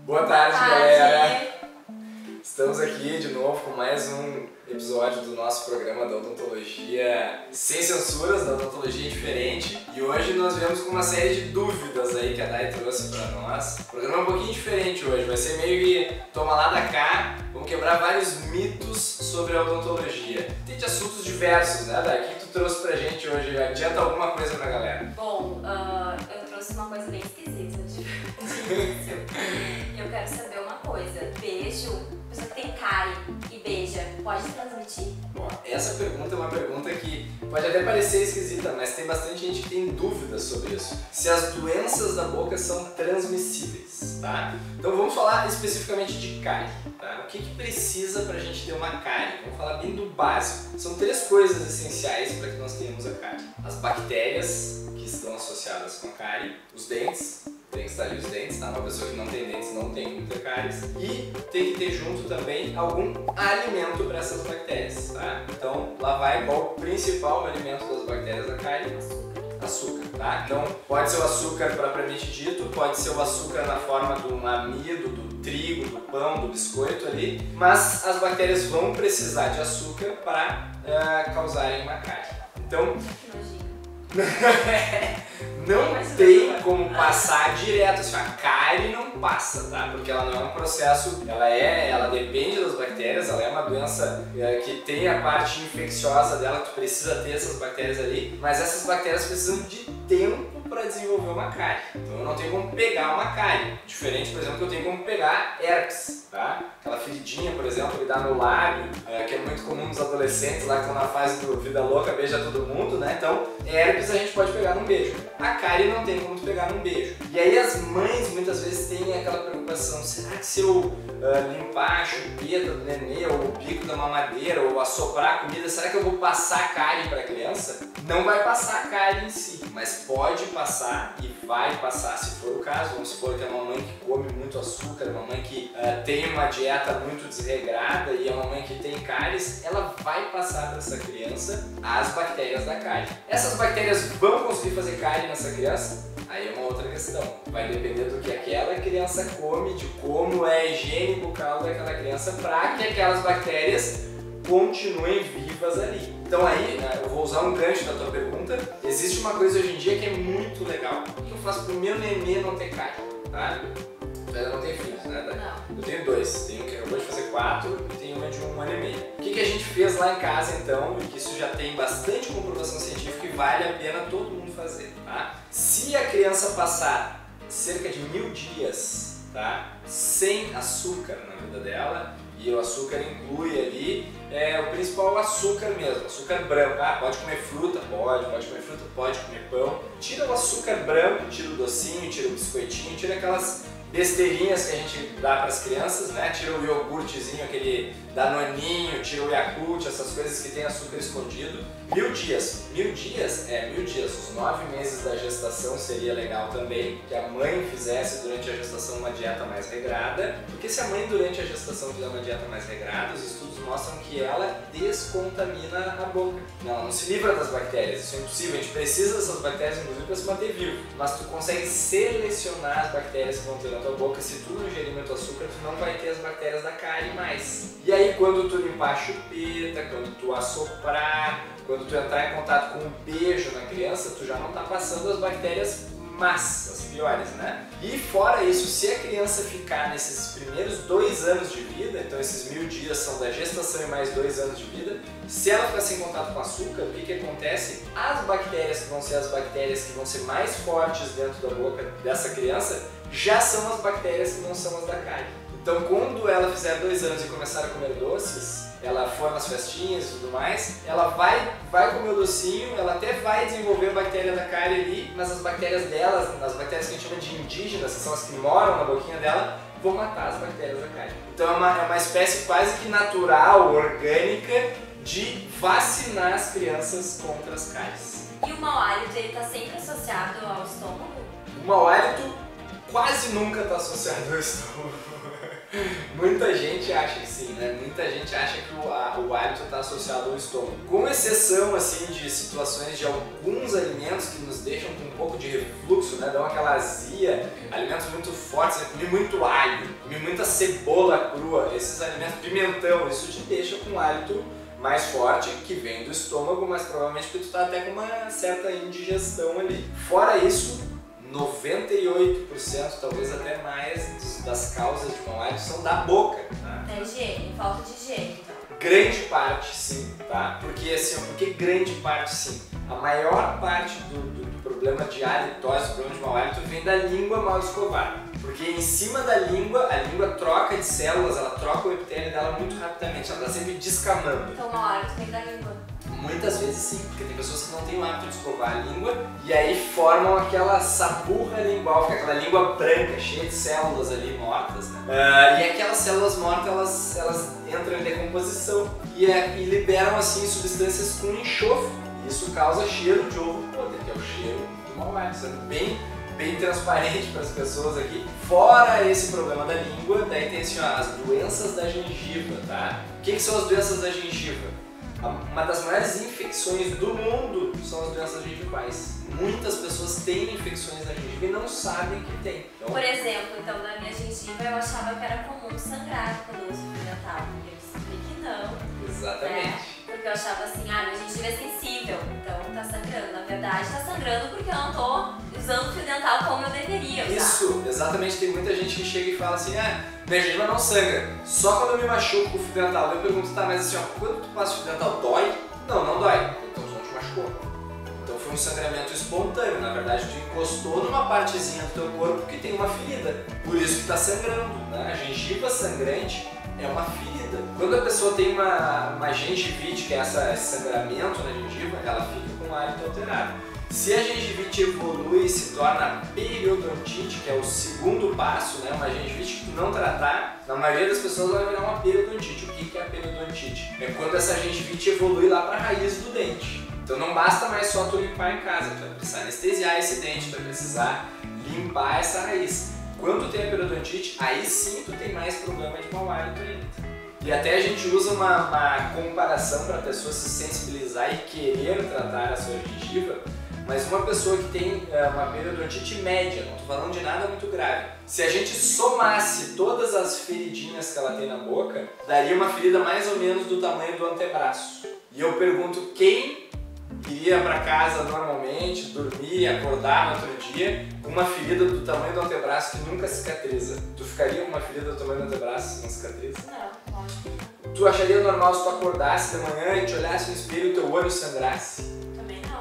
Boa tarde, galera! Estamos aqui de novo com mais um episódio do nosso programa da odontologia sem censuras, da odontologia diferente. E hoje nós viemos com uma série de dúvidas aí que a Dai trouxe pra nós. O programa é um pouquinho diferente hoje, vai ser meio que toma lá da cá, vamos quebrar vários mitos sobre a odontologia. Tem de assuntos diversos, né, Dai? O que tu trouxe pra gente hoje? Adianta alguma coisa pra galera? Bom, eu trouxe uma coisa bem esquisita Eu quero saber uma coisa. Beijo, pessoa que tem cárie e beija, pode transmitir? Bom, essa pergunta é uma pergunta que pode até parecer esquisita, mas tem bastante gente que tem dúvidas sobre isso. Se as doenças da boca são transmissíveis, tá? Então vamos falar especificamente de cárie, tá? O que precisa pra gente ter uma cárie? Vamos falar bem do básico. São três coisas essenciais para que nós tenhamos a cárie. As bactérias que estão associadas com a cárie, os dentes, tem que estar ali os dentes, tá? Uma pessoa que não tem dentes não tem muita cáries. E tem que ter junto também algum alimento para essas bactérias, tá? Então lá vai qual o principal alimento das bactérias da cárie? Açúcar, tá? Então pode ser o açúcar propriamente dito, pode ser o açúcar na forma do amido, do trigo, do pão, do biscoito ali, mas as bactérias vão precisar de açúcar para causarem uma cárie. Então não tem como passar direto, assim, a cárie não passa, tá? Porque ela não é um processo, ela depende das bactérias, ela é uma doença que tem a parte infecciosa dela, tu precisa ter essas bactérias ali, mas essas bactérias precisam de tempo para desenvolver uma cárie. Então eu não tenho como pegar uma cárie, diferente, por exemplo, que eu tenho como pegar herpes, tá? Aquela feridinha, por exemplo, que dá no lábio, que é muito comum nos adolescentes lá que estão na fase do vida louca, beija todo mundo, né? Então, herpes a gente pode pegar num beijo. A cárie não tem como tu pegar num beijo. E aí as mães muitas vezes têm aquela preocupação, será que se eu limpar a chupeta do nenê, ou o bico da mamadeira, ou assoprar a comida, será que eu vou passar a cárie para a criança? Não vai passar a cárie em si, mas pode passar e vai passar se for o caso. Vamos supor que é uma mãe que come muito açúcar, uma mãe que tem uma dieta muito desregrada e é uma mãe que tem cáries, ela vai passar para essa criança as bactérias da cárie. Essas bactérias vão conseguir fazer cárie nessa criança? Aí é uma outra questão. Vai depender do que aquela criança come, de como é a higiene bucal daquela criança para que aquelas bactérias continuem vivas ali. Então aí, eu vou usar um gancho da tua pergunta. Existe uma coisa hoje em dia que é muito legal. O que eu faço pro meu nenê não ter cárie, tá? Eu não tenho filhos, né? Não. Eu tenho dois. Tenho um que acabou de fazer 4 e tenho uma de 1 ano e meio. O que a gente fez lá em casa então, e que isso já tem bastante comprovação científica e vale a pena todo mundo fazer, tá? Se a criança passar cerca de 1000 dias, tá? Sem açúcar na vida dela, e o açúcar inclui ali o principal açúcar mesmo, açúcar branco. Ah, pode comer fruta? Pode comer fruta, pode comer pão. Tira o açúcar branco, tira o docinho, tira o biscoitinho, tira aquelas besteirinhas que a gente dá para as crianças, né? Tira o iogurtezinho, aquele danoninho, tira o Yakult, essas coisas que tem açúcar escondido. 1000 dias. 1000 dias? 1000 dias. Os 9 meses da gestação seria legal também que a mãe fizesse durante a gestação uma dieta mais regrada, porque se a mãe durante a gestação fizer uma dieta mais regrada, os estudos mostram que ela descontamina a boca. Ela não se livra das bactérias, isso é impossível. A gente precisa dessas bactérias, inclusive, para se manter vivo. Mas tu consegue selecionar as bactérias que vão ter na tua boca. Se tu não ingerir muito açúcar, tu não vai ter as bactérias da cárie mais. E aí quando tu limpar a chupeta, quando tu assoprar, quando tu entrar em contato com um beijo na criança, tu já não está passando as bactérias más, as piores, né? E fora isso, se a criança ficar nesses primeiros 2 anos de vida, então esses 1000 dias são da gestação e mais 2 anos de vida, se ela ficar sem contato com açúcar, o que acontece? As bactérias que vão ser as bactérias que vão ser mais fortes dentro da boca dessa criança, já são as bactérias que não são as da cárie. Então quando ela fizer 2 anos e começar a comer doces, ela for nas festinhas e tudo mais, ela vai comer o docinho, ela até vai desenvolver a bactéria da cárie ali, mas as bactérias delas, as bactérias que a gente chama de indígenas, que são as que moram na boquinha dela, vão matar as bactérias da cárie. Então é uma espécie quase que natural, orgânica, de vacinar as crianças contra as cáries. E o mau hálito, ele está sempre associado ao estômago? O mau hálito quase nunca está associado ao estômago. Muita gente acha que sim, né? Muita gente acha que o hálito está associado ao estômago. Com exceção, assim, de situações de alguns alimentos que nos deixam com um pouco de refluxo, né? Dão aquela azia, alimentos muito fortes, né? Comi muito alho, comi muita cebola crua, esses alimentos, pimentão, isso te deixa com um hálito mais forte, que vem do estômago, mas provavelmente porque tu tá até com uma certa indigestão ali. Fora isso, 98%, talvez até mais, das causas de mau hálito são da boca, tá? É higiene, falta de higiene, então. Grande parte sim, tá? Porque assim, porque grande parte sim. A maior parte do problema de halitose, do problema de mau hálito, vem da língua mal escovada. Porque em cima da língua, a língua troca de células, ela troca o epitélio dela muito rapidamente, ela está sempre descamando. Então o mau hálito vem da língua. Muitas vezes sim, porque tem pessoas que não têm o hábito de escovar a língua e aí formam aquela saburra lingual, fica aquela língua branca, cheia de células ali mortas, né? E aquelas células mortas, elas entram em decomposição e liberam assim substâncias com enxofre. Isso causa cheiro de ovo podre, que é o cheiro do mau hálito, sendo bem transparente para as pessoas aqui. Fora esse problema da língua, daí tem assim, ó, as doenças da gengiva, tá? O que são as doenças da gengiva? Uma das maiores infecções do mundo são as doenças gengivais. Muitas pessoas têm infecções na gengiva e não sabem que tem. Então, por exemplo, então na minha gengiva eu achava que era comum sangrar quando eu uso fio dental. E eu descobri que não. Exatamente. Né? Porque eu achava assim, minha gengiva é sensível, então tá sangrando. Na verdade tá sangrando porque eu não tô usando fio dental como eu deveria usar. Isso, exatamente. Tem muita gente que chega e fala assim, minha gengiva não sangra, só quando eu me machuco com o fio dental. Eu pergunto, tá, mas assim, ó, quando tu passa o fio dental, dói? Não dói. Então tu não te machucou. Então foi um sangramento espontâneo, na verdade tu encostou numa partezinha do teu corpo que tem uma ferida, por isso que tá sangrando, né? A gengiva sangrante é uma ferida. Quando a pessoa tem uma gengivite, que é esse sangramento na gengiva, ela fica com o hálito alterado. Se a gengivite evolui e se torna periodontite, que é o segundo passo, né? Uma gengivite que tu não tratar, na maioria das pessoas vai virar uma periodontite. O que é a periodontite? É quando essa gengivite evolui lá para a raiz do dente. Então não basta mais só tu limpar em casa, tu vai precisar anestesiar esse dente, tu vai precisar limpar essa raiz. Quando tu tem a periodontite, aí sim tu tem mais problema de mau hálito ainda. E até a gente usa uma comparação para a pessoa se sensibilizar e querer tratar a sua gengiva, mas uma pessoa que tem uma periodontite média, não estou falando de nada muito grave, se a gente somasse todas as feridinhas que ela tem na boca, daria uma ferida mais ou menos do tamanho do antebraço. E eu pergunto, quem iria para casa normalmente, dormir, acordar no outro dia com uma ferida do tamanho do antebraço que nunca cicatriza? Tu ficaria com uma ferida do tamanho do antebraço que não cicatriza? Não, lógico. Tu acharia normal se tu acordasse de manhã e te olhasse no espelho e teu olho sangrasse? Também não.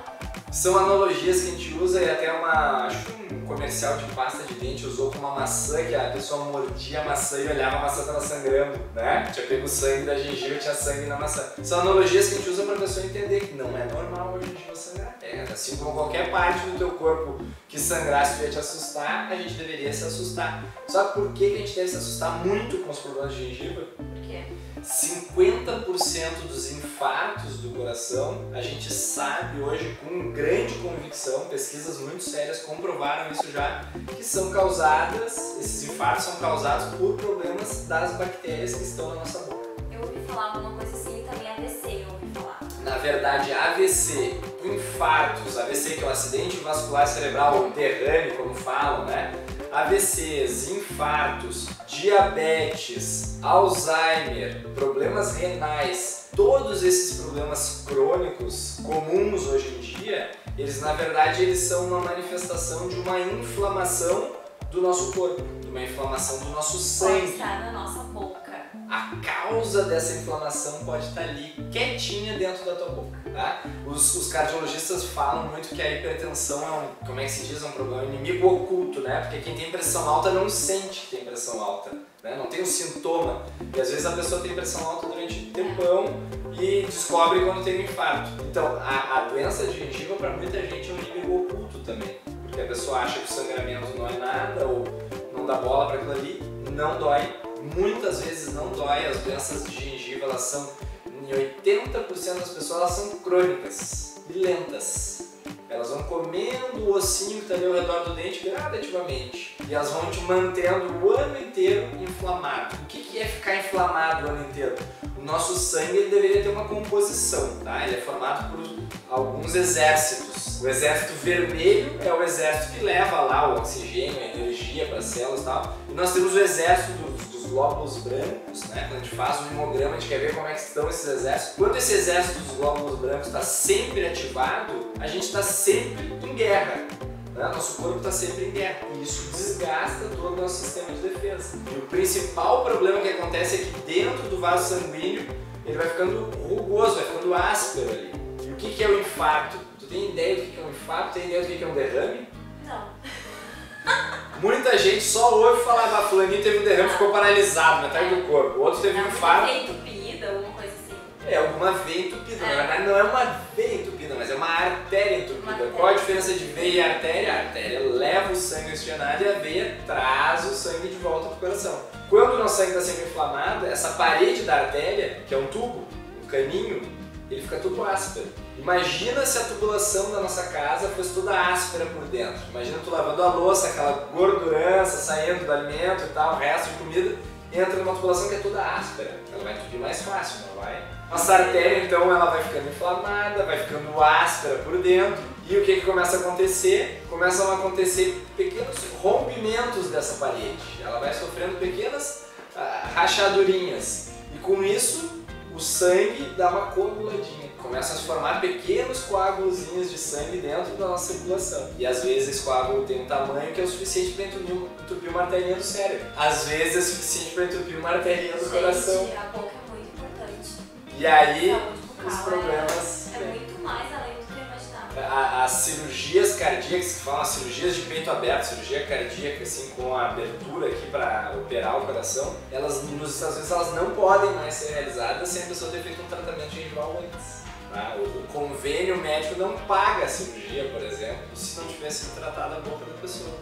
São analogias que a gente usa e até acho que um comercial de pasta de dente usou com uma maçã, que a pessoa mordia a maçã e olhava a maçã estava sangrando, né? Tinha pego o sangue da gengiva e tinha sangue na maçã. São analogias que a gente usa para a pessoa entender que não é normal a gengiva sangrar. Assim como qualquer parte do teu corpo que sangrasse ia te assustar, a gente deveria se assustar. Só que por que a gente deve se assustar muito com os problemas de gengiva? Por quê? 50% dos infartos do coração, a gente sabe hoje com grande convicção, pesquisas muito sérias comprovaram isso já, que são causadas, esses infartos são causados por problemas das bactérias que estão na nossa boca. Eu ouvi falar alguma coisa assim, também AVC, eu ouvi falar. Na verdade, AVC, infartos, AVC que é o acidente vascular cerebral, ou derrame, como falam, né? AVCs, infartos, diabetes, Alzheimer, problemas renais, todos esses problemas crônicos comuns hoje em dia, eles na verdade eles são uma manifestação de uma inflamação do nosso corpo, de uma inflamação do nosso sangue. Pode estar na nossa boca. A causa dessa inflamação pode estar ali, quietinha dentro da tua boca, tá? Os cardiologistas falam muito que a hipertensão é como é que se diz, um problema, inimigo oculto, né? Porque quem tem pressão alta não sente que tem pressão alta, né? Não tem um sintoma. E às vezes a pessoa tem pressão alta durante um tempão e descobre quando tem um infarto. Então, a doença de gengiva para muita gente é um inimigo oculto também. Porque a pessoa acha que o sangramento não é nada ou não dá bola para aquilo ali, não dói. Muitas vezes não dói, as doenças de gengiva, elas são, em 80% das pessoas, elas são crônicas e lentas. Elas vão comendo o ossinho que está ali ao redor do dente gradativamente. E elas vão te mantendo o ano inteiro inflamado. O que é ficar inflamado o ano inteiro? O nosso sangue ele deveria ter uma composição, tá? Ele é formado por alguns exércitos. O exército vermelho é o exército que leva lá o oxigênio, a energia para as células e tal. E nós temos o exército dos glóbulos brancos, né? Quando a gente faz um hemograma, a gente quer ver como é que estão esses exércitos. Quando esse exército dos glóbulos brancos está sempre ativado, a gente está sempre em guerra. Nosso corpo está sempre em guerra e isso desgasta todo o nosso sistema de defesa. E o principal problema que acontece é que dentro do vaso sanguíneo ele vai ficando rugoso, vai ficando áspero ali. E o que é o infarto? Tu tem ideia do que é um infarto? Tem ideia do que é um derrame? Não. Muita gente só ouve falar, a fulaninha teve um derrame e ficou paralisado na metade do corpo. O outro teve um infarto. Veia entupida, alguma coisa assim. É, alguma veia entupida. Na verdade não é uma veia entupida, mas é uma artéria entupida. Qual a diferença de veia e artéria? A artéria leva o sangue oxigenado e a veia traz o sangue de volta para o coração. Quando o nosso sangue está sempre inflamado, essa parede da artéria, que é um tubo, um caninho, ele fica todo áspero. Imagina se a tubulação da nossa casa fosse toda áspera por dentro. Imagina tu lavando a louça, aquela gordurança saindo do alimento e tal, o resto de comida, entra numa tubulação que é toda áspera. Ela vai entupir mais fácil, não vai? Nossa artéria, então, ela vai ficando inflamada, vai ficando áspera por dentro. E o que começa a acontecer? Começam a acontecer pequenos rompimentos dessa parede. Ela vai sofrendo pequenas rachadurinhas. E com isso, o sangue dá uma coaguladinha. Começa a se formar pequenos coágulozinhos de sangue dentro da nossa circulação. E às vezes esse coágulo tem um tamanho que é o suficiente para entupir uma artéria do cérebro. Às vezes é suficiente para entupir uma artéria do coração. A boca é muito importante. E aí, Saúde os bucal problemas... É muito mais além do que eu imaginava. As cirurgias cardíacas, que falam as cirurgias de peito aberto, cirurgia cardíaca, assim, com a abertura aqui para operar o coração, elas nos Estados Unidos elas não podem mais ser realizadas sem a pessoa ter feito um tratamento gengival antes. Tá? O convênio médico não paga a cirurgia, por exemplo, se não tivesse sido tratada a boca da pessoa.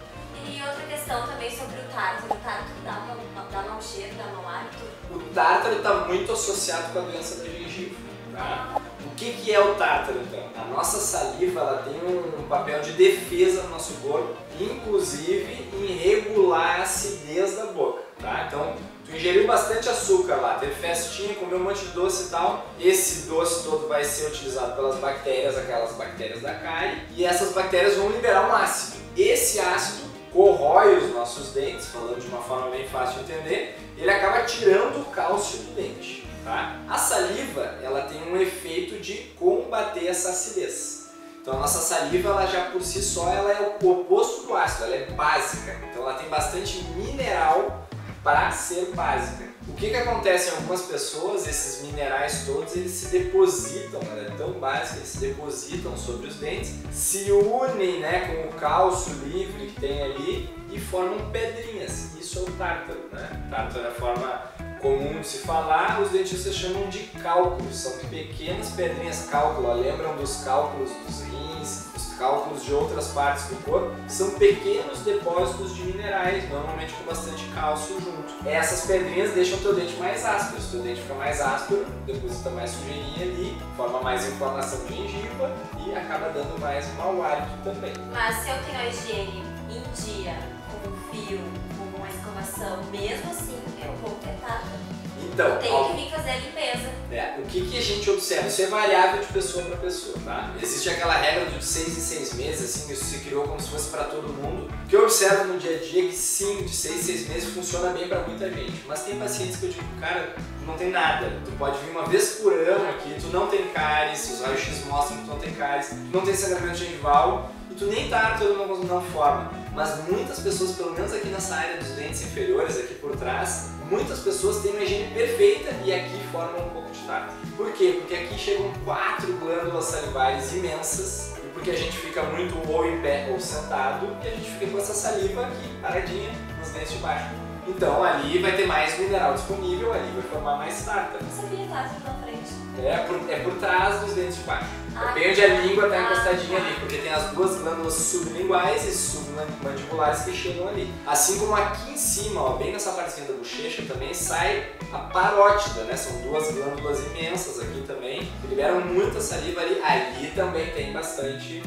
E outra questão também sobre o tártaro. O tártaro dá mau cheiro, dá mau hálito? O tártaro está muito associado com a doença da gengiva. Tá? O que é o tártaro, então? A nossa saliva ela tem um papel de defesa no nosso corpo, inclusive em regular a acidez da boca. Tá? Então, tu ingeriu bastante açúcar lá, teve festinha, comeu um monte de doce e tal, esse doce todo vai ser utilizado pelas bactérias, aquelas bactérias da cárie, e essas bactérias vão liberar um ácido. Esse ácido corrói os nossos dentes, falando de uma forma bem fácil de entender, ele acaba tirando o cálcio do dente. Tá? A saliva ela tem um efeito de combater essa acidez. Então a nossa saliva ela já por si só ela é o oposto do ácido, ela é básica. Então ela tem bastante mineral para ser básica. O que acontece em algumas pessoas, esses minerais todos eles se depositam, ela é tão básica, eles se depositam sobre os dentes, se unem, né, com o cálcio livre que tem ali e formam pedrinhas. Isso é o tártaro, né? Tártaro é a forma comum de se falar, os dentistas chamam de cálculos, são pequenas pedrinhas cálculo, lembram dos cálculos dos rins, os cálculos de outras partes do corpo, são pequenos depósitos de minerais, normalmente com bastante cálcio junto. Essas pedrinhas deixam o teu dente mais áspero, se o teu dente fica mais áspero, deposita mais sujeirinha ali, forma mais inflamação de gengiva e acaba dando mais mau hálito também. Mas se eu tenho a higiene em dia, com um fio, com uma escovação, mesmo assim eu vou ter tártaro. Então, eu tenho que vir fazer a limpeza. O que a gente observa? Isso é variável de pessoa para pessoa, tá? Existe aquela regra de 6 em 6 meses, assim, isso se criou como se fosse para todo mundo. O que eu observo no dia a dia é que sim, de 6 em 6 meses funciona bem para muita gente. Mas tem pacientes que eu digo, cara, tu não tem nada. Tu pode vir uma vez por ano aqui, tu não tem cáries, os raios-x mostram que tu não tem cáries, tu não tem sangramento gengival e tu nem tártaro não forma. Mas muitas pessoas, pelo menos aqui nessa área dos dentes inferiores, aqui por trás, muitas pessoas têm uma higiene perfeita e aqui formam um pouco de tártaro. Por quê? Porque aqui chegam 4 glândulas salivares imensas e porque a gente fica muito ou em pé ou sentado e a gente fica com essa saliva aqui paradinha nos dentes de baixo. Então ali vai ter mais mineral disponível, ali vai formar mais tártaro. Eu sabia tártaro na frente. É por trás dos dentes de baixo. É bem onde a língua está encostadinha ali, porque tem as duas glândulas sublinguais e submandibulares que chegam ali. Assim como aqui em cima, ó, bem nessa partezinha da bochecha, também sai a parótida, né? São duas glândulas imensas aqui também, que liberam muita saliva ali. Ali também tem bastante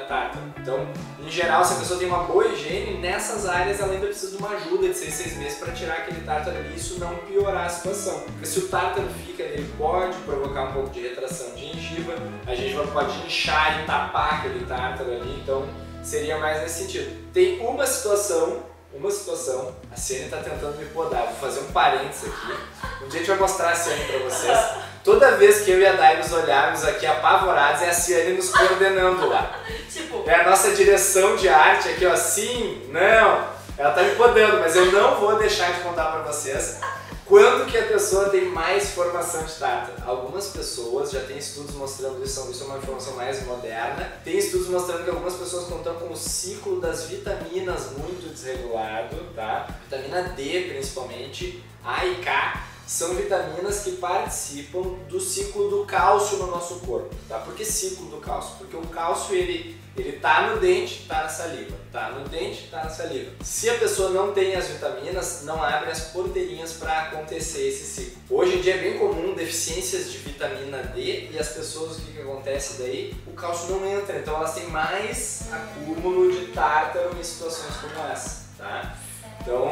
tártaro. Então, em geral, se a pessoa tem uma boa higiene, nessas áreas ela ainda precisa de uma ajuda de 6 meses para tirar aquele tártaro ali e isso não piorar a situação. Porque se o tártaro fica, ele pode provocar um pouco de retração de gengiva, a gengiva pode inchar e tapar aquele tártaro ali, então seria mais nesse sentido. Tem uma situação, a Ciane está tentando me podar, vou fazer um parênteses aqui. Um dia a gente vai mostrar a Ciane para vocês. Toda vez que eu e a Dai nos olharmos aqui apavorados, é a Ciane nos coordenando lá. Tipo... É a nossa direção de arte aqui, ó, sim, não. Ela tá me podando, mas eu não vou deixar de contar para vocês quando que a pessoa tem mais formação de tártaro. Algumas pessoas já têm estudos mostrando isso é uma informação mais moderna. Tem estudos mostrando que algumas pessoas estão com o ciclo das vitaminas muito desregulado, tá? Vitamina D principalmente, A e K. São vitaminas que participam do ciclo do cálcio no nosso corpo, tá? Por que ciclo do cálcio? Porque o cálcio ele tá no dente, tá na saliva, tá no dente, tá na saliva. Se a pessoa não tem as vitaminas, não abre as porteirinhas para acontecer esse ciclo. Hoje em dia é bem comum deficiências de vitamina D e as pessoas, o que acontece daí? O cálcio não entra, então elas têm mais acúmulo de tártaro em situações como essa, tá? Então,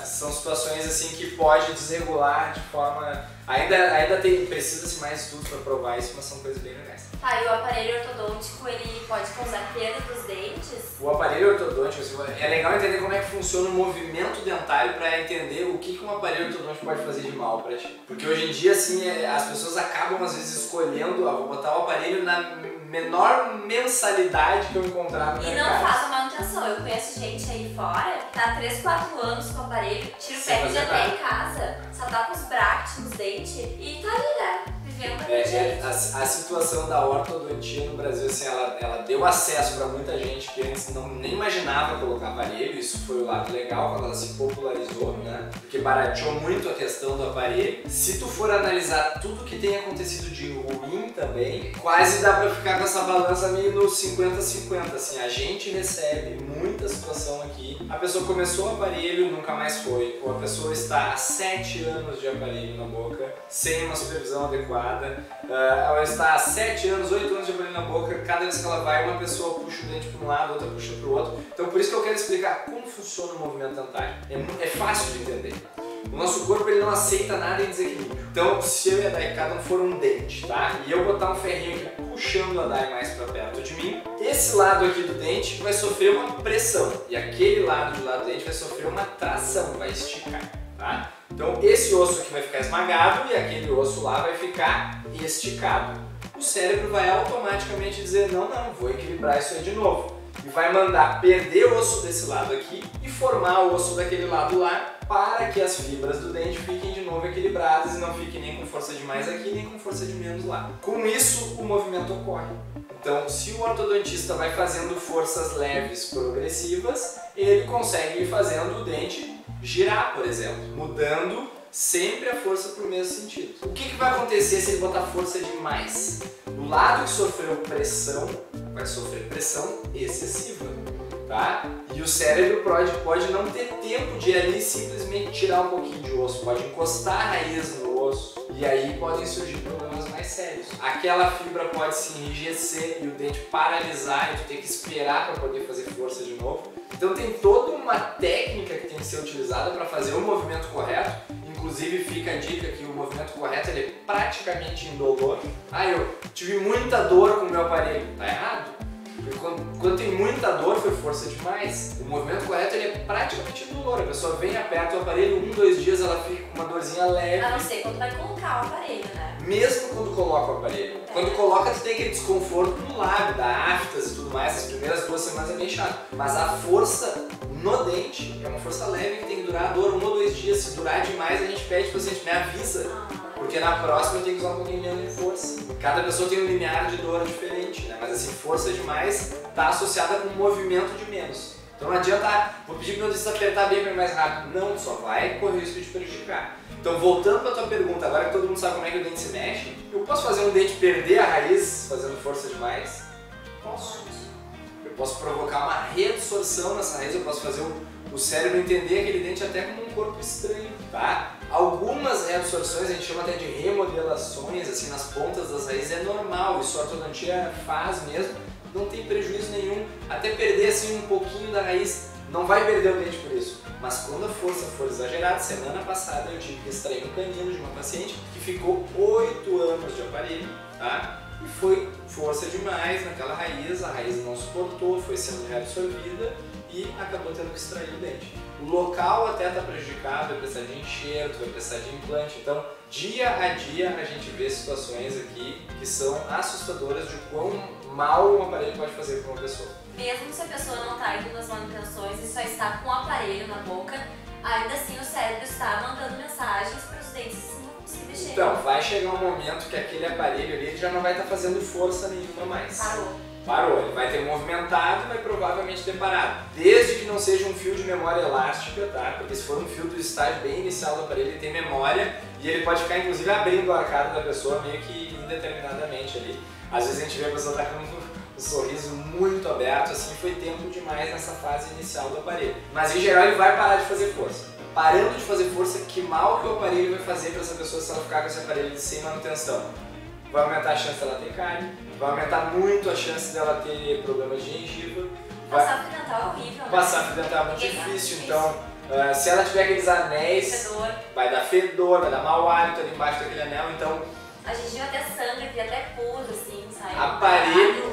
são situações assim que pode desregular de forma... Ainda precisa-se mais estudos para provar isso, mas são coisas bem legais. Tá, e o aparelho ortodôntico, ele pode causar perda dos dentes? O aparelho ortodôntico, assim, é legal entender como é que funciona o movimento dentário para entender o que um aparelho ortodôntico pode fazer de mal para ti. Porque hoje em dia, assim, as pessoas acabam às vezes escolhendo, vou botar o aparelho na menor mensalidade que eu encontrar no mercado. E não faz a manutenção. Eu conheço gente aí fora que tá há 3, 4 anos com o aparelho, tira o pé de até em casa, só tá com os brackets nos dentes e tá ali, né? Vivendo daquele jeito. A situação da ortodontia no Brasil, assim, ela deu acesso para muita gente que antes nem imaginava colocar aparelho. Isso foi o lado legal quando ela se popularizou, né? Porque barateou muito a questão do aparelho. Se tu for analisar tudo que tem acontecido de ruim também, quase dá para ficar com essa balança meio no 50-50, assim. A gente recebe muita situação aqui. A pessoa começou o aparelho, nunca mais foi. Ou a pessoa está há 7 anos de aparelho na boca, sem uma supervisão adequada. Ela está há 7 anos, 8 anos de aparelho na boca. Cada vez que ela vai, uma pessoa puxa o dente para um lado, outra puxa para o outro. Então por isso que eu quero explicar como funciona o movimento dentário. É fácil de entender. O nosso corpo ele não aceita nada em desequilíbrio. Então, se eu e a Dai, cada um for um dente, tá? E eu botar um ferrinho aqui puxando a Dai mais para perto de mim, esse lado aqui do dente vai sofrer uma pressão e aquele lado do dente vai sofrer uma tração, vai esticar, tá? Então, esse osso aqui vai ficar esmagado e aquele osso lá vai ficar esticado. O cérebro vai automaticamente dizer, não, vou equilibrar isso aí de novo. E vai mandar perder o osso desse lado aqui e formar o osso daquele lado lá para que as fibras do dente fiquem de novo equilibradas e não fiquem nem com força de mais aqui, nem com força de menos lá. Com isso, o movimento ocorre. Então, se o ortodontista vai fazendo forças leves progressivas, ele consegue ir fazendo o dente girar, por exemplo, mudando sempre a força para o mesmo sentido. O que vai acontecer se ele botar força demais? Do lado que sofreu pressão, vai sofrer pressão excessiva, tá? E o cérebro pode não ter tempo de ir ali simplesmente tirar um pouquinho de osso, pode encostar a raiz no osso e aí podem surgir problemas mais sérios. Aquela fibra pode se enrijecer e o dente paralisar e tu ter que esperar para poder fazer força de novo. Então tem toda uma técnica que tem que ser utilizada para fazer o movimento correto. Inclusive fica a dica que o movimento correto ele é praticamente indolor. Eu tive muita dor com o meu aparelho. Tá errado. Porque quando tem muita dor foi força demais. O movimento correto ele é praticamente indolor. A pessoa vem, aperta o aparelho, 1, 2 dias ela fica com uma dorzinha leve. A não ser quando vai colocar o aparelho, né? Mesmo quando coloca o aparelho. Quando coloca, tu tem aquele desconforto no lábio, da aftas e tudo mais. As primeiras 2 semanas é bem chato. Mas a força no dente é uma força leve que tem que durar a dor 1 ou 2 dias. Se durar demais, a gente pede pro paciente, me avisa. Porque na próxima eu tenho que usar um pouquinho menos de força. Cada pessoa tem um limiar de dor diferente, né? Mas assim, força demais está associada com movimento de menos. Então não adianta, vou pedir para o dentista apertar bem mais rápido. Não, só vai correr o risco de prejudicar. Então voltando para a tua pergunta, agora que todo mundo sabe como é que o dente se mexe, eu posso fazer um dente perder a raiz fazendo força demais? Posso. Eu posso provocar uma reabsorção nessa raiz, eu posso fazer o cérebro entender aquele dente até como um corpo estranho, tá? Algumas reabsorções, a gente chama até de remodelações, assim, nas pontas das raízes, é normal, isso a ortodontia faz mesmo, não tem prejuízo nenhum, até perder assim um pouquinho da raiz, não vai perder o dente por isso. Mas quando a força for exagerada, semana passada eu tive que extrair um canino de uma paciente que ficou 8 anos de aparelho, tá? E foi força demais naquela raiz, a raiz não suportou, foi sendo reabsorvida e acabou tendo que extrair o dente. O local até está prejudicado, vai precisar de enxerto, vai precisar de implante. Então, dia a dia a gente vê situações aqui que são assustadoras de quão mal um aparelho pode fazer para uma pessoa. Mesmo se a pessoa não está indo nas manutenções e só está com o aparelho na boca, ainda assim o cérebro está mandando mensagens para os dentes se mexerem. Então, vai chegar um momento que aquele aparelho ali já não vai estar fazendo força nenhuma mais. Parou, ele vai ter movimentado e vai provavelmente ter parado. Desde que não seja um fio de memória elástica, tá? Porque se for um fio do estágio bem inicial do aparelho, ele tem memória e ele pode ficar inclusive abrindo a arcada da pessoa meio que indeterminadamente ali. Às vezes a gente vê a pessoa tá com um sorriso muito aberto, assim, foi tempo demais nessa fase inicial do aparelho. Mas em geral ele vai parar de fazer força. Parando de fazer força, que mal que o aparelho vai fazer para essa pessoa se ela ficar com esse aparelho sem manutenção? Vai aumentar a chance dela ter cárie, vai aumentar muito a chance dela ter problemas de gengiva. Passar fio dental é horrível, né? Passar fio dental é muito difícil, então se ela tiver aqueles anéis, vai dar fedor, vai dar mau hálito ali embaixo daquele anel, então... A gengiva até sangra, via até pus, assim, sai.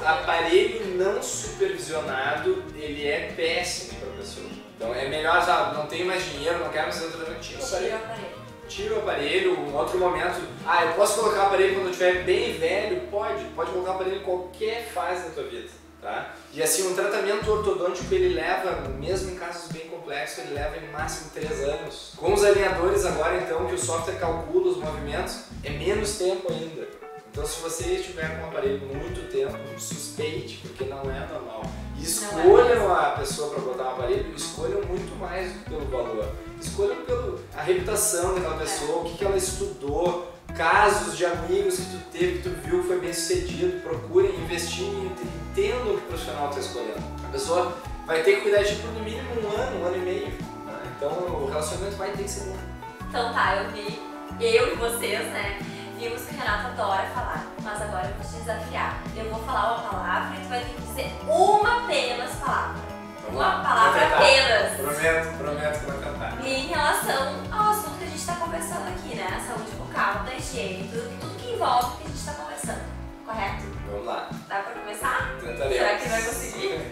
Aparelho não supervisionado, ele é péssimo para a pessoa. Então é melhor, sabe, não tenho mais dinheiro, não quero mais fazer tratamento, tira o aparelho, um outro momento, eu posso colocar o aparelho quando eu estiver bem velho? Pode colocar o aparelho em qualquer fase da tua vida, tá? E assim, um tratamento ortodôntico ele leva, mesmo em casos bem complexos, ele leva em máximo 3 anos. Com os alinhadores agora então, que o software calcula os movimentos, é menos tempo ainda. Então se você estiver com o aparelho muito tempo, suspeite, porque não é normal. E escolham a pessoa para botar um aparelho, escolham muito mais do que pelo valor. Escolham pela reputação daquela pessoa, o que ela estudou, casos de amigos que tu teve, que tu viu que foi bem sucedido. Procurem investir e entendam o que o profissional está escolhendo. A pessoa vai ter que cuidar de ti por no mínimo um ano e meio. Né? Então o relacionamento vai ter que ser bom. Então tá, eu e vocês, né? Vimos que o Renato adora falar, mas agora eu vou te desafiar. Eu vou falar uma palavra e tu vai ter que dizer uma apenas palavra. Uma palavra apenas. Prometo que vou tentar. Em relação ao assunto que a gente está conversando aqui, né? A saúde bucal, da higiene, tudo que envolve o que a gente está conversando. Correto? Vamos lá. Dá pra começar? Tentaremos. Será que vai conseguir?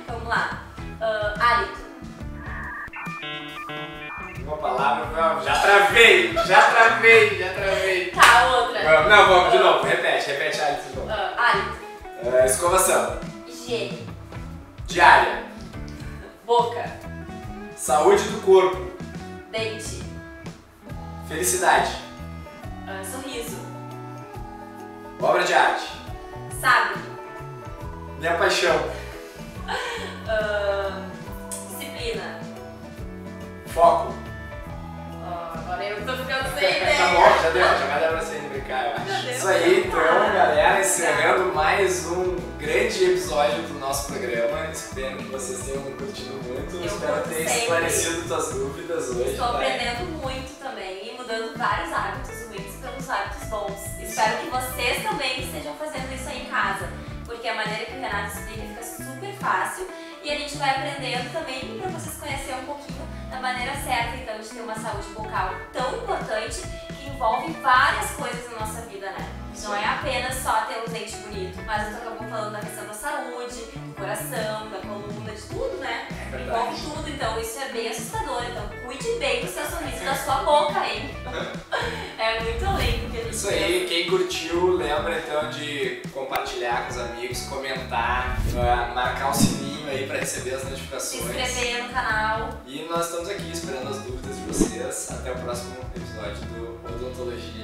Vamos lá. Hálito. Uma palavra, vamos. Já travei. Tá, outra. Não, vamos de novo. Repete hálito de novo. Hálito. Escovação. Higiene. Diária. Boca. Saúde do corpo. Dente. Felicidade. Sorriso. Obra de arte. Sábio. Minha paixão. Disciplina. Foco. Agora eu tô ficando sem ideia. Tá bom, já vai dar pra você brincar, eu acho. Isso aí, então, galera, encerrando mais um grande episódio do nosso programa. Espero que vocês tenham curtido muito. Espero ter esclarecido suas dúvidas hoje. Estou aprendendo muito também e mudando vários hábitos ruins pelos hábitos bons. Espero que vocês também estejam fazendo isso aí em casa, porque a maneira que o Renato explica fica super fácil e a gente vai aprendendo também para vocês conhecerem um pouquinho da maneira certa, então, de ter uma saúde bucal tão importante que envolve várias coisas na nossa vida, né? Não é apenas só ter um dente bonito, mas eu tô acabando falando da questão da saúde, do coração, da coluna, de tudo, né? Envolve tudo, então isso é bem assustador. Então cuide bem do seu sorriso e da sua boca, hein? É muito além do que a gente Isso aí, quem curtiu, lembra então de compartilhar com os amigos, comentar, marcar o sininho aí para receber as notificações. Se inscrever no canal. E nós estamos aqui esperando as dúvidas de vocês. Até o próximo episódio do Odontologia.